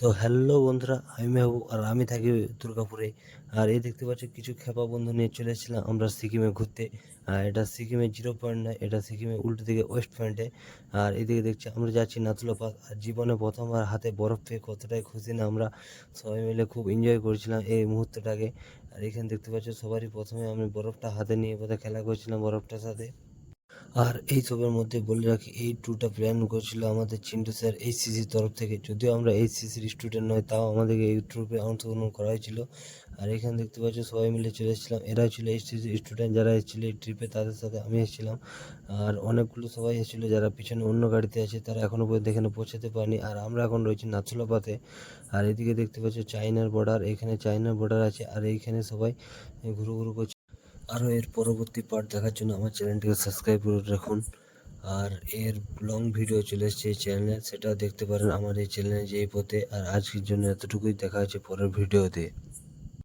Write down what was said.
তো হ্যালো বন্ধুরা, আমি মেহবুব আর আমি থাকি দুর্গাপুরে। আর এই দেখতে পাচ্ছি কিছু খেপা বন্ধু নিয়ে চলে এসেছিলাম আমরা সিকিমে ঘুরতে। আর এটা সিকিমে 0 পয়েন্ট নয়, এটা সিকিমে উল্টো দিকে ওয়েস্ট পয়েন্টে। আর এদিকে দেখছি আমরা যাচ্ছি নাথুলা পাস। আর জীবনে প্রথমবার হাতে বরফ পেয়ে কতটাই খুশি না আমরা সবাই মিলে খুব এনজয় করছিলাম এই মুহূর্তটাকে। আর এখানে দেখতে পাচ্ছি সবারই প্রথমে আমি বরফটা হাতে নিয়ে বোধহয় খেলা করছিলাম বরফটার সাথে। আর এই সবের মধ্যে বলে রাখি, এই ট্যুরটা প্ল্যান করেছিল আমাদের চিন্টু স্যার এইচসিসির তরফ থেকে। যদিও আমরা এইচসিসির স্টুডেন্ট নয়, তাও আমাদেরকে এই ট্যুরে অংশগ্রহণ করা হয়েছিল। আর এখানে দেখতে পাচ্ছ সবাই মিলে চলে এসেছিলাম, এরাই ছিল এইচসিসির স্টুডেন্ট যারা এসেছিলো এই ট্রিপে, তাদের সাথে আমি এসেছিলাম। আর অনেকগুলো সবাই এসেছিলো যারা পিছনে অন্য গাড়িতে আছে, তারা এখনও পর্যন্ত এখানে পৌঁছাতে পারেনি। আর আমরা এখন রয়েছি নাথুলাপাতে। আর এদিকে দেখতে পাচ্ছ চাইনার বর্ডার, এখানে চাইনার বর্ডার আছে। আর এইখানে সবাই ঘুরু ঘুরু করছে। আরও এর পরবর্তী পার্ট দেখার জন্য আমার চ্যানেলটিকে সাবস্ক্রাইব করে রাখুন। আর এর লং ভিডিও চলে এসেছে এই চ্যানেলে, সেটাও দেখতে পারেন আমার এই চ্যানেলে যেই পথে। আর আজকের জন্য এতটুকুই, দেখা হচ্ছে পরের ভিডিওতে।